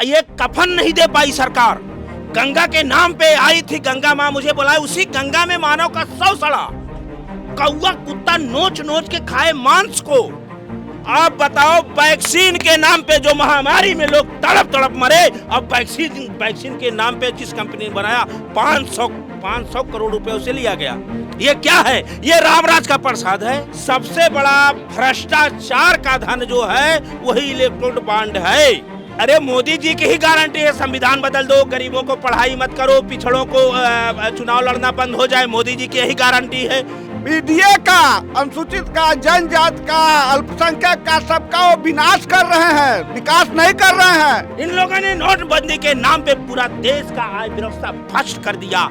ये कफन नहीं दे पाई सरकार। गंगा के नाम पे आई थी, गंगा माँ मुझे बुलाए, उसी गंगा में मानव का शव सड़ा, कौवा कुत्ता नोच नोच के खाए मांस को। आप बताओ, वैक्सीन के नाम पे जो महामारी में लोग तड़प तड़प मरे, अब वैक्सीन के नाम पे जिस कंपनी ने बनाया 500 करोड़ रुपए उसे लिया गया। ये क्या है? ये रामराज का प्रसाद है। सबसे बड़ा भ्रष्टाचार का धन जो है वही इलेक्ट्रोल बॉन्ड है। अरे मोदी जी की ही गारंटी है, संविधान बदल दो, गरीबों को पढ़ाई मत करो, पिछड़ों को चुनाव लड़ना बंद हो जाए, मोदी जी की यही गारंटी है। पीडीए का, अनुसूचित का, जनजाति का, अल्पसंख्यक का, सबका वो विनाश कर रहे हैं, विकास नहीं कर रहे हैं। इन लोगों ने नोटबंदी के नाम पे पूरा देश का आय व्यवस्था भ्रष्ट कर दिया।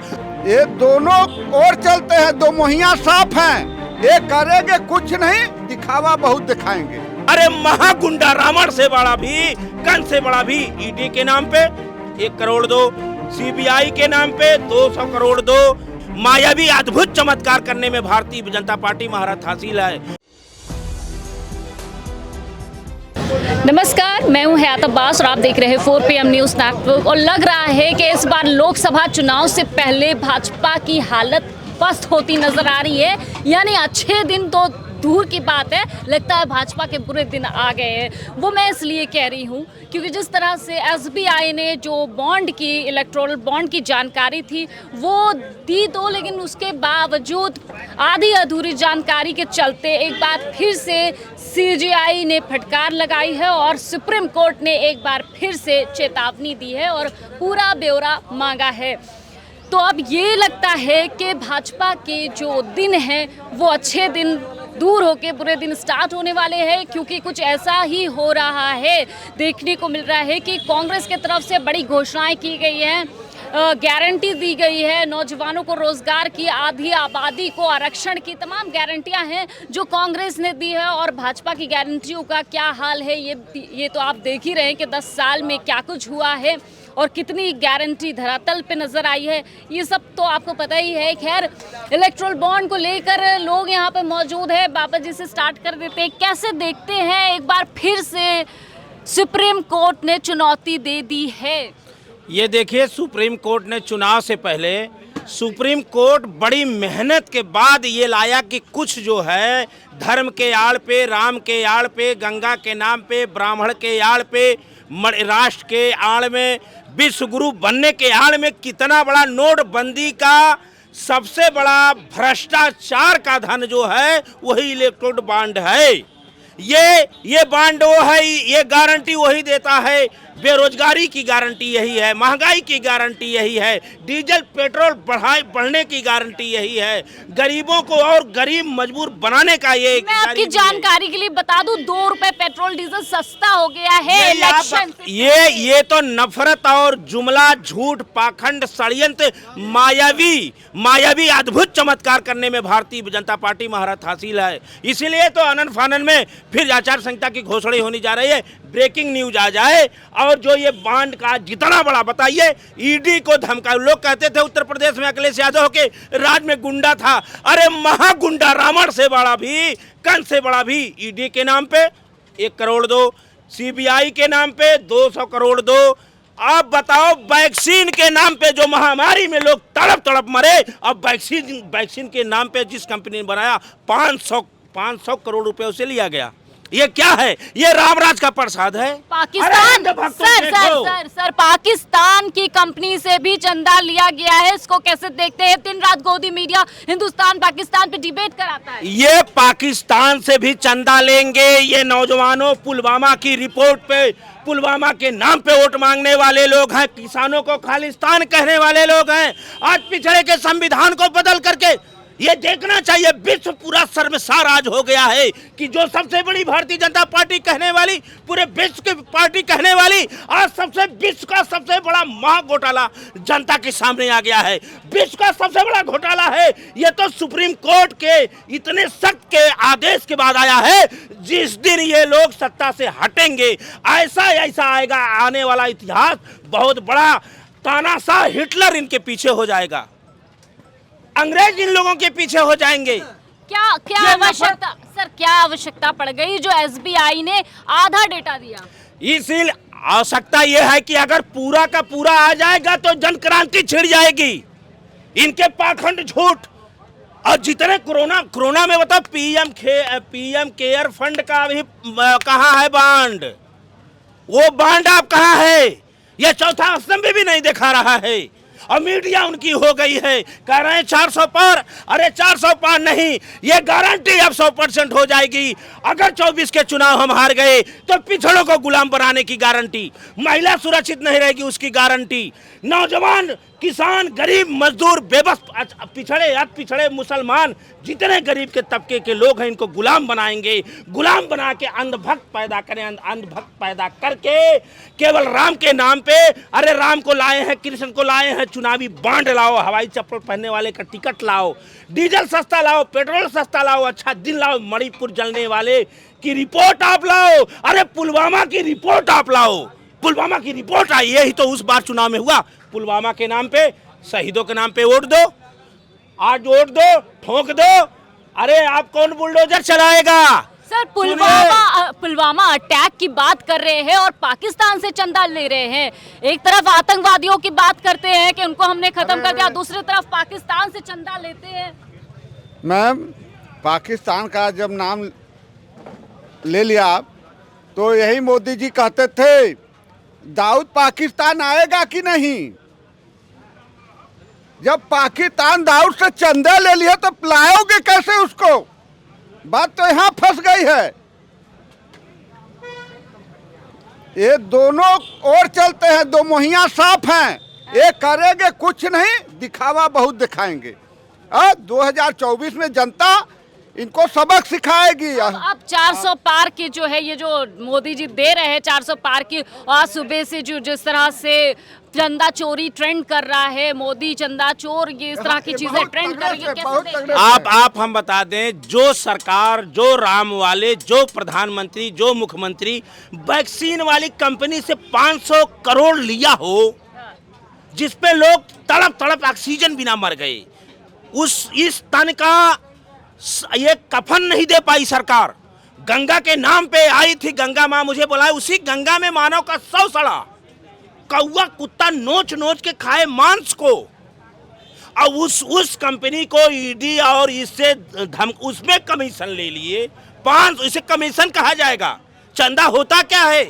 ये दोनों ओर चलते हैं, दो मुहैया साफ हैं। ये करेंगे कुछ नहीं, दिखावा बहुत दिखाएंगे। अरे महागुंडा रावण से बड़ा भी, कंस से बड़ा भी, ईडी के नाम पे 1 करोड़ दो, सीबीआई के नाम पे 200 करोड़ दो। मायावी अद्भुत चमत्कार करने में भारतीय जनता पार्टी महारथ हासिल है। नमस्कार, मैं हूं हयात अब्बास और आप देख रहे हैं 4 PM न्यूज़ नेटवर्क। और लग रहा है कि इस बार लोकसभा चुनाव से पहले भाजपा की हालत पस्त होती नजर आ रही है। यानी अच्छे दिन तो दूर की बात है, लगता है भाजपा के बुरे दिन आ गए हैं। वो मैं इसलिए कह रही हूँ क्योंकि जिस तरह से SBI ने जो बॉन्ड की, इलेक्टोरल बॉन्ड की जानकारी थी वो दी तो, लेकिन उसके बावजूद आधी अधूरी जानकारी के चलते एक बार फिर से CGI ने फटकार लगाई है और सुप्रीम कोर्ट ने एक बार फिर से चेतावनी दी है और पूरा ब्यौरा मांगा है। तो अब ये लगता है कि भाजपा के जो दिन हैं वो अच्छे दिन दूर होके बुरे दिन स्टार्ट होने वाले हैं, क्योंकि कुछ ऐसा ही हो रहा है। देखने को मिल रहा है कि कांग्रेस की तरफ से बड़ी घोषणाएं की गई हैं, गारंटी दी गई है, नौजवानों को रोजगार की, आधी आबादी को आरक्षण की, तमाम गारंटियां हैं जो कांग्रेस ने दी है। और भाजपा की गारंटियों का क्या हाल है ये तो आप देख ही रहे हैं कि 10 साल में क्या कुछ हुआ है और कितनी गारंटी धरातल पे नजर आई है, ये सब तो आपको पता ही है। खैर, इलेक्ट्रोल बॉन्ड को लेकर लोग यहाँ पे मौजूद है। बाबा जी से स्टार्ट कर देते हैं, कैसे देखते हैं एक बार फिर से सुप्रीम कोर्ट ने चुनौती दे दी है? ये देखिए, सुप्रीम कोर्ट ने चुनाव से पहले, सुप्रीम कोर्ट बड़ी मेहनत के बाद ये लाया कि कुछ जो है धर्म के आड़ पे, राम के आड़ पे, गंगा के नाम पे, ब्राह्मण के आड़ पे, राष्ट्र के आड़ में, विश्व गुरु बनने के आड़ में, कितना बड़ा नोटबंदी का सबसे बड़ा भ्रष्टाचार का धन जो है वही इलेक्ट्रोल बॉन्ड है। ये बॉन्ड वो है, ये गारंटी वही देता है। बेरोजगारी की गारंटी यही है, महंगाई की गारंटी यही है, डीजल पेट्रोल बढ़ने की गारंटी यही है, गरीबों को और गरीब मजबूर बनाने का ये। मैं आपकी जानकारी के लिए बता दूं, 2 रुपए पेट्रोल डीजल सस्ता हो गया है इलेक्शन। ये तो नफरत और जुमला, झूठ, पाखंड, षड्यंत्र, मायावी अद्भुत चमत्कार करने में भारतीय जनता पार्टी महारथ हासिल है। इसीलिए तो अनन फानन में फिर आचार संहिता की घोषणा होने जा रही है, ब्रेकिंग न्यूज आ जाए। और जो ये बॉन्ड का जितना बड़ा, बताइए, ईडी को धमका, लोग कहते थे उत्तर प्रदेश में अखिलेश यादव के राज में गुंडा था। अरे महागुंडा रावण से बड़ा भी, कंस से बड़ा भी, ईडी के नाम पे 1 करोड़ दो, सीबीआई के नाम पे 200 करोड़ दो। आप बताओ, वैक्सीन के नाम पे जो महामारी में लोग तड़प तड़प मरे, अब वैक्सीन के नाम पे जिस कंपनी ने बनाया 500 करोड़ रुपए उसे लिया गया। ये क्या है? ये रामराज का प्रसाद है। पाकिस्तान, सर पाकिस्तान की कंपनी से भी चंदा लिया गया है, इसको कैसे देखते हैं? दिन रात गोदी मीडिया हिंदुस्तान पाकिस्तान पे डिबेट कराता है। ये पाकिस्तान से भी चंदा लेंगे। ये नौजवानों, पुलवामा की रिपोर्ट पे, पुलवामा के नाम पे वोट मांगने वाले लोग हैं, किसानों को खालिस्तान कहने वाले लोग हैं। आज पिछड़े के संविधान को बदल करके ये देखना चाहिए, विश्व पूरा शर्मसार आज हो गया है कि जो सबसे बड़ी भारतीय जनता पार्टी कहने वाली, पूरे विश्व की पार्टी कहने वाली, आज विश्व का सबसे बड़ा महा घोटाला जनता के सामने आ गया है। विश्व का सबसे बड़ा घोटाला है। ये तो सुप्रीम कोर्ट के इतने सख्त के आदेश के बाद आया है। जिस दिन ये लोग सत्ता से हटेंगे, ऐसा आएगा आने वाला इतिहास, बहुत बड़ा तानाशाह हिटलर इनके पीछे हो जाएगा, अंग्रेज इन लोगों के पीछे हो जाएंगे। क्या आवश्यकता, सर, क्या आवश्यकता पड़ गई जो SBI ने आधा डेटा दिया? इसीलिए आवश्यकता यह है कि अगर पूरा का पूरा आ जाएगा तो जन क्रांति छिड़ जाएगी। इनके पाखंड झूठ और जितने कोरोना में बताओ पीएम केयर फंड का भी कहाँ है बांड? वो बांड आप कहाँ है? ये चौथा स्तंभ भी नहीं दिखा रहा है और मीडिया उनकी हो गई है, कह रहे हैं 400 पार। अरे 400 पार नहीं, ये गारंटी अब 100% हो जाएगी। अगर 24 के चुनाव हम हार गए तो पिछड़ों को गुलाम बनाने की गारंटी, महिला सुरक्षित नहीं रहेगी उसकी गारंटी, नौजवान, किसान, गरीब, मजदूर, बेबस, पिछड़े, अति पिछड़े, मुसलमान, जितने गरीब के तबके के लोग हैं इनको गुलाम बनाएंगे। गुलाम बना के अंधभक्त पैदा करें, अंधभक्त पैदा करके केवल राम के नाम पे, अरे राम को लाए हैं, कृष्ण को लाए हैं, चुनावी बांड लाओ, हवाई चप्पल पहनने वाले का टिकट लाओ, डीजल सस्ता लाओ, पेट्रोल सस्ता लाओ, अच्छा दिन लाओ, मणिपुर जलने वाले की रिपोर्ट आप लाओ, अरे पुलवामा की रिपोर्ट आप लाओ। पुलवामा की रिपोर्ट आई, यही तो उस बार चुनाव में हुआ। पुलवामा के नाम पे, शहीदों के नाम पे वोट दो, आज वोट दो, ठोक दो। अरे आप कौन बुलडोजर चलाएगा? सर पुलवामा अटैक की बात कर रहे हैं और पाकिस्तान से चंदा ले रहे हैं। एक तरफ आतंकवादियों की बात करते हैं कि उनको हमने खत्म कर दिया, दूसरी तरफ पाकिस्तान से चंदा लेते हैं। मैम, पाकिस्तान का जब नाम ले लिया आप, तो यही मोदी जी कहते थे दाऊद पाकिस्तान आएगा कि नहीं। जब पाकिस्तान दाऊद से चंदा ले लिया तो लाओगे कैसे उसको? बात तो यहां फंस गई है। ये दोनों ओर चलते हैं, दो मुहिया साफ हैं। ये करेंगे कुछ नहीं, दिखावा बहुत दिखाएंगे। 2024 में जनता इनको सबक सिखाएगी। अब 400 पार की जो है, ये जो मोदी जी दे रहे हैं 400 पार की, आज सुबह से जो जिस तरह से चंदा चोरी ट्रेंड कर रहा है, मोदी चंदा चोर, ये इस तरह की चीजें ट्रेंड कर रही है, कैसे आप हम बता दें, जो सरकार, जो राम वाले, जो प्रधानमंत्री, जो मुख्यमंत्री वैक्सीन वाली कंपनी से 500 करोड़ लिया हो, जिसपे लोग तड़प तड़प ऑक्सीजन बिना मर गए, इस तन का ये कफन नहीं दे पाई सरकार। गंगा के नाम पे आई थी, गंगा माँ मुझे बुलाए, उसी गंगा में मानव का 100 सड़ा, कौवा कुत्ता नोच नोच के खाए मांस को। अब उस कंपनी को ईडी और इससे उसमें कमीशन ले लिए, 500, इसे कमीशन कहा जाएगा। चंदा होता क्या है?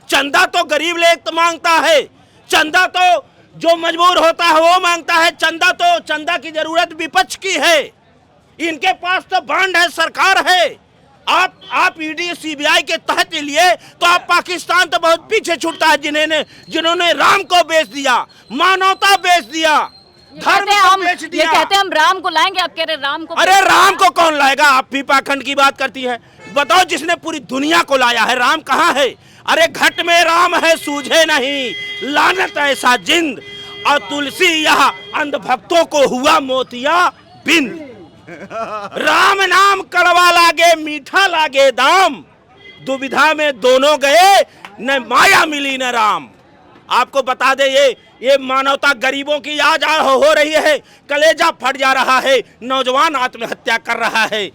चंदा तो गरीब ले मांगता है, चंदा तो जो मजबूर होता है वो मांगता है, चंदा की जरूरत विपक्ष की है। इनके पास तो बांड है, सरकार है। आप ईडी सीबीआई के तहत लिए तो आप पाकिस्तान तो बहुत पीछे छूटता है, जिन्होंने राम को बेच दिया, मानवता बेच दिया, धर्म को बेच दिया। ये कहते हैं हम राम को लाएंगे, आप कह रहे राम को। अरे राम को कौन लाएगा? आप भी पाखंड की बात करती है। बताओ, जिसने पूरी दुनिया को लाया है, राम कहाँ है? अरे घट में राम है, सूझे नहीं, लानत ऐसा जिंद, और तुलसी यह अंधभक्तों को हुआ मोतिया बिंद। राम नाम कड़वा लागे, मीठा लागे दाम, दुविधा में दोनों गए, न माया मिली न राम। आपको बता दे, ये मानवता गरीबों की आज हो रही है, कलेजा फट जा रहा है, नौजवान आत्महत्या कर रहा है,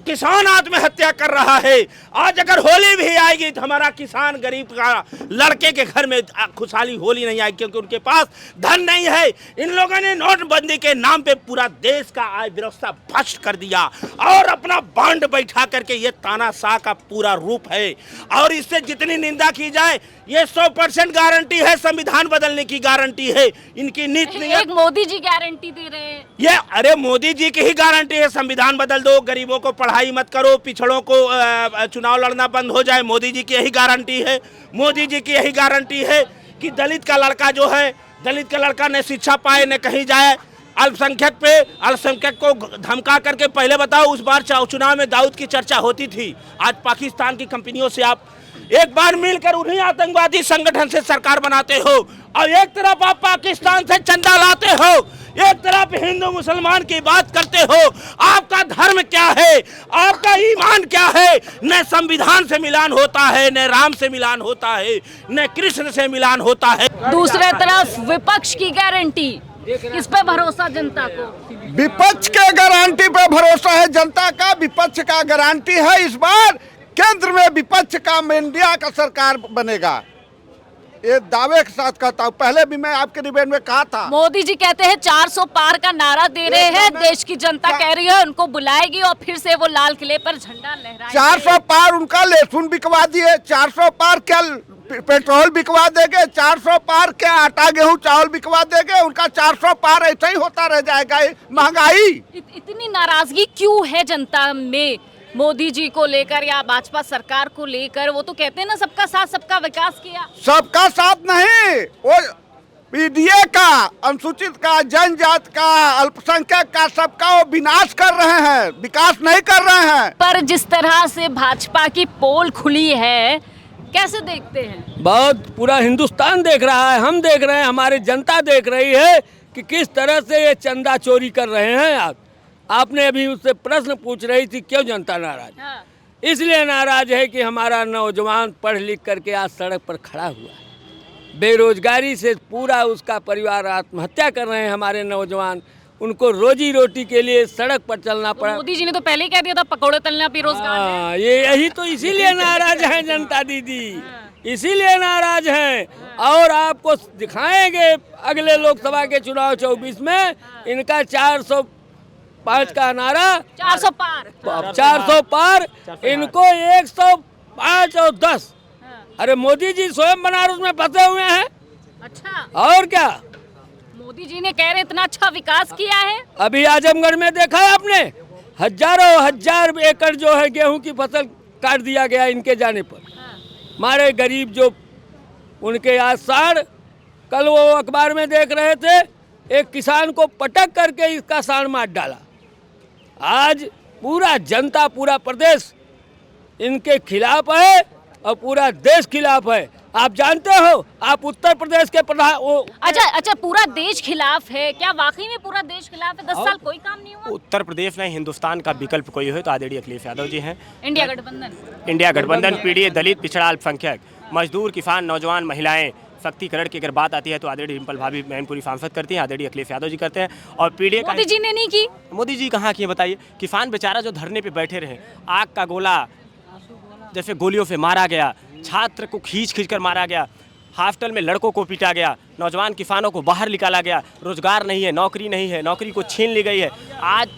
किसान आत्महत्या कर रहा है। आज अगर होली भी आएगी तो हमारा किसान गरीब का लड़के के घर में खुशहाली होली नहीं आएगी, क्योंकि उनके पास धन नहीं है। इन लोगों ने नोटबंदी के नाम पे पूरा देश का आय व्यवस्था भ्रष्ट कर दिया और अपना बांड बैठा करके ये तानाशाह का पूरा रूप है। और इससे जितनी निंदा की जाए, ये 100% गारंटी है, संविधान बदलने की गारंटी है। इनकी नीति, एक मोदी जी गारंटी दे रहे हैं ये, अरे मोदी जी की ही गारंटी है, संविधान बदल दो, गरीबों को पढ़ाई मत करो, पिछड़ों को चुनाव लड़ना बंद हो जाए। मोदी जी की यही गारंटी है। मोदी जी की यही गारंटी है कि दलित का लड़का जो है, दलित का लड़का न शिक्षा पाए न कहीं जाए। अल्पसंख्यक को धमका करके, पहले बताओ, उस बार चुनाव में दाऊद की चर्चा होती थी। आज पाकिस्तान की कंपनियों से आप एक बार मिलकर उन्हीं आतंकवादी संगठन से सरकार बनाते हो, और एक तरफ आप पाकिस्तान से चंदा लाते हो, एक तरफ हिंदू मुसलमान की बात करते हो। आपका धर्म क्या है? आपका ईमान क्या है? न संविधान से मिलान होता है, न राम से मिलान होता है, न कृष्ण से मिलान होता है। दूसरे तरफ विपक्ष की गारंटी, किस पे भरोसा जनता को? विपक्ष के गारंटी पे भरोसा है जनता का। विपक्ष का गारंटी है इस बार केंद्र में विपक्ष का इंडिया का सरकार बनेगा। ये दावे के साथ कहता हूँ, पहले भी मैं आपके डिबेट में कहा था। मोदी जी कहते हैं 400 पार का नारा दे रहे हैं, देश की जनता कह रही है उनको बुलाएगी और फिर से वो लाल किले पर झंडा लहराएंगे। 400 पार उनका लहसुन बिकवा दिए, 400 पार क्या पेट्रोल बिकवा देंगे, 400 पार क्या आटा गेहूं चावल बिकवा देंगे, उनका 400 पार ऐसा ही होता रह जाएगा। महंगाई इतनी नाराजगी क्यों है जनता में मोदी जी को लेकर या भाजपा सरकार को लेकर? वो तो कहते हैं ना सबका साथ सबका विकास किया। सबका साथ नहीं, वो पीडीए का, अनुसूचित का, जनजाति का, अल्पसंख्यक का, सबका वो विनाश कर रहे हैं, विकास नहीं कर रहे हैं। पर जिस तरह से भाजपा की पोल खुली है, कैसे देखते हैं? बहुत पूरा हिंदुस्तान देख रहा है, हम देख रहे हैं, हमारी जनता देख रही है कि किस तरह से ये चंदा चोरी कर रहे हैं। आपने अभी उससे प्रश्न पूछ रही थी क्यों जनता नाराज? हाँ। इसलिए नाराज है कि हमारा नौजवान पढ़ लिख करके आज सड़क पर खड़ा हुआ है। बेरोजगारी से पूरा उसका परिवार आत्महत्या कर रहे हैं हमारे नौजवान। उनको रोजी रोटी के लिए सड़क पर चलना पड़ा। मोदी जी ने तो पहले ही कह दिया था पकौड़े तलना बेरोजगार है। हाँ, ये यही तो इसीलिए नाराज है जनता दीदी, इसीलिए नाराज हैं। और आपको दिखाएंगे अगले लोकसभा के चुनाव 24 में इनका 405 का नारा, 400 पार। 400 पार, इनको 105 और 10। अरे मोदी जी स्वयं बनारस में फंसे हुए हैं। अच्छा, और क्या, मोदी जी ने कह रहे इतना अच्छा विकास किया है। अभी आजमगढ़ में देखा है आपने, हजारों हजार एकड़ जो है गेहूं की फसल काट दिया गया इनके जाने पर। हमारे गरीब जो उनके आज साढ़, कल वो अखबार में देख रहे थे, एक किसान को पटक करके इसका साढ़ मार डाला। आज पूरा जनता, पूरा प्रदेश इनके खिलाफ है और पूरा देश खिलाफ है। आप जानते हो, आप उत्तर प्रदेश के प्रधान अच्छा, पूरा देश खिलाफ है क्या? वाकई में पूरा देश खिलाफ है? 10 साल कोई काम नहीं हुआ। उत्तर प्रदेश में हिंदुस्तान का विकल्प कोई हो तो आदरणीय अखिलेश यादव जी हैं। इंडिया गठबंधन, पीडीए, दलित, पिछड़ा, अल्पसंख्यक, मजदूर, किसान, नौजवान, महिलाएं, शक्तिकरण की अगर बात आती है तो आदरणीय डिम्पल भाभी मैनपुरी सांसद करती हैं, आदरणीय अखिलेश यादव जी करते हैं। और पीडीए मोदी जी ने नहीं की। मोदी जी कहाँ किए बताइए? किसान बेचारा जो धरने पे बैठे रहे, आग का गोला जैसे गोलियों से मारा गया, छात्र को खींच कर मारा गया, हॉस्टल में लड़कों को पीटा गया, नौजवान किसानों को बाहर निकाला गया, रोजगार नहीं है, नौकरी नहीं है, नौकरी को छीन ली गई है। आज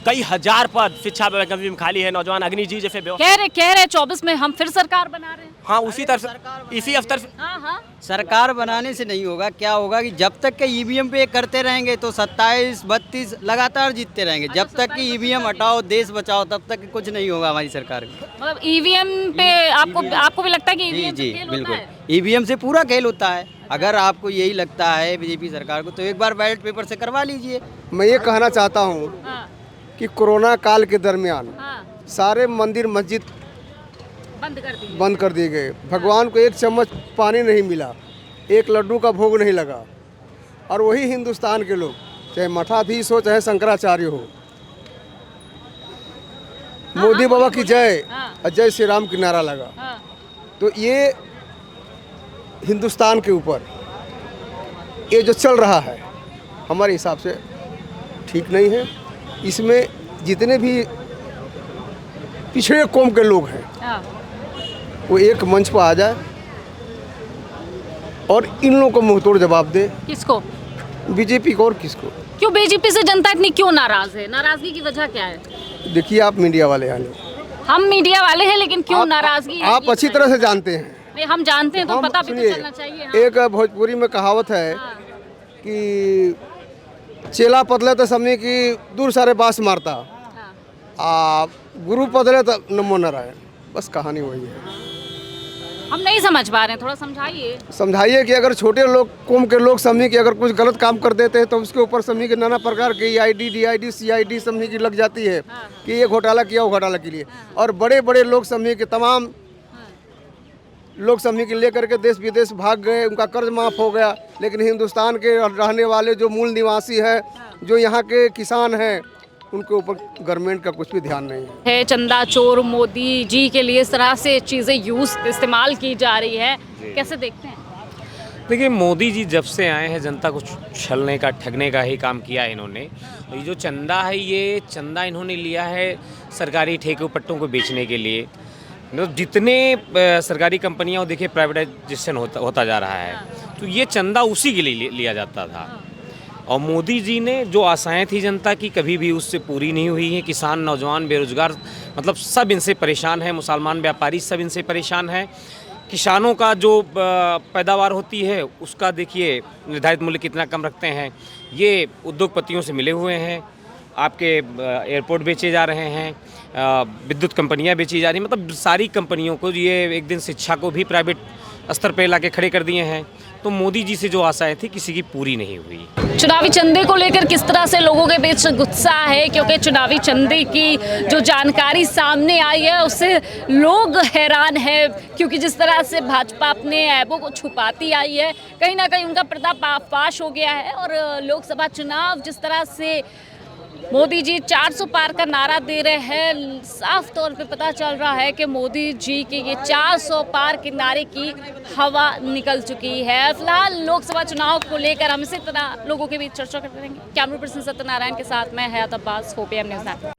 कई हजार पद शिक्षा विभाग में खाली है। नौजवान अग्नि जी जैसे कह रहे 24 में हम फिर सरकार बना रहे हैं। हाँ, उसी तरफ इसी अवसर से हाँ। सरकार बनाने से नहीं होगा। क्या होगा कि जब तक के ईवीएम पे करते रहेंगे तो 27, 32 लगातार जीतते रहेंगे। जब तक कि ईवीएम हटाओ, देश बचाओ, तब तक कुछ नहीं होगा हमारी सरकार में। मतलब ईवीएम पे आपको भी लगता है कि ईवीएम जी पे खेल बिल्कुल, होता है? ईवीएम से पूरा खेल होता है। अगर आपको यही लगता है बीजेपी सरकार को तो एक बार बैलेट पेपर से करवा लीजिए। मैं ये कहना चाहता हूँ हाँ, कि कोरोना काल के दरमियान हाँ, सारे मंदिर मस्जिद बंद कर दिए गए। भगवान को एक चम्मच पानी नहीं मिला, एक लड्डू का भोग नहीं लगा। और वही हिंदुस्तान के लोग, चाहे मठाधीश हो चाहे शंकराचार्य हो, मोदी बाबा की जय और जय श्री राम की नारा लगा। हाँ। तो ये हिंदुस्तान के ऊपर ये जो चल रहा है हमारे हिसाब से ठीक नहीं है। इसमें जितने भी पिछड़े कौम के लोग हैं हाँ। वो एक मंच पर आ जाए और इन लोगों को मुंहतोड़ जवाब दे। किसको? बीजेपी को। और किसको? क्यों बीजेपी से जनता इतनी क्यों नाराज है? नाराजगी की वजह क्या है? देखिए, आप मीडिया वाले हैं, हम मीडिया वाले हैं, लेकिन क्यों नाराजगी है? आप अच्छी तरह से जानते हैं। नहीं, हम जानते हैं तो हम पता भी तो सुनिए, चलना चाहिए। हाँ। एक भोजपुरी में कहावत है हाँ। कि चेला पतले तो समझे कि दूर सारे बास मारता, हाँ। गुरु पतले तो नमो नारायण। बस कहानी वही है। हम नहीं समझ पा रहे हैं, थोड़ा समझाइए। समझाइए कि अगर छोटे लोग कौम के लोग समझे कि अगर कुछ गलत काम कर देते हैं तो उसके ऊपर समझे कि नाना प्रकार के EID, DID, CID समझे की लग जाती है कि ये घोटाला किया, वो घोटाला के लिए। और बड़े बड़े लोग समझे कि तमाम लोग समझे कि लेकर के देश विदेश भाग गए, उनका कर्ज माफ़ हो गया। लेकिन हिंदुस्तान के रहने वाले जो मूल निवासी हैं, जो यहाँ के किसान हैं, उनके ऊपर गवर्नमेंट का कुछ भी ध्यान नहीं है। चंदा चोर मोदी जी के लिए इस तरह से चीज़ें इस्तेमाल की जा रही है, कैसे देखते हैं? देखिए, मोदी जी जब से आए हैं जनता को छलने का, ठगने का ही काम किया है इन्होंने। ये जो चंदा है, ये चंदा इन्होंने लिया है सरकारी ठेके पट्टों को बेचने के लिए। मतलब जितने सरकारी कंपनियां देखिए प्राइवेटाइजेशन होता जा रहा है, तो ये चंदा उसी के लिए लिया जाता था। और मोदी जी ने जो आशाएं थी जनता की, कभी भी उससे पूरी नहीं हुई हैं। किसान, नौजवान, बेरोजगार, मतलब सब इनसे परेशान है। मुसलमान व्यापारी सब इनसे परेशान है। किसानों का जो पैदावार होती है उसका देखिए निर्धारित मूल्य कितना कम रखते हैं। ये उद्योगपतियों से मिले हुए हैं। आपके एयरपोर्ट बेचे जा रहे हैं, विद्युत कंपनियां बेची जा रही हैं, मतलब सारी कंपनियों को ये एक दिन शिक्षा को भी प्राइवेट स्तर पर ला के खड़े कर दिए हैं। तो मोदी जी से जो आशाएं थी किसी की पूरी नहीं हुई। चुनावी चंदे को लेकर किस तरह से लोगों के बीच गुस्सा है, क्योंकि चुनावी चंदे की जो जानकारी सामने आई है उससे लोग हैरान है, क्योंकि जिस तरह से भाजपा अपने ऐबों को छुपाती आई है, कहीं ना कहीं उनका पर्दाफाश हो गया है। और लोकसभा चुनाव जिस तरह से मोदी जी 400 पार का नारा दे रहे हैं, साफ तौर पे पता चल रहा है कि मोदी जी के ये 400 पार के नारे की हवा निकल चुकी है। फिलहाल लोकसभा चुनाव को लेकर हम इसी तरह लोगों के बीच चर्चा करते रहेंगे। कैमरा पर्सन सत्यनारायण के साथ मैं हयात अब्बास, 4PM न्यूज़ नेटवर्क।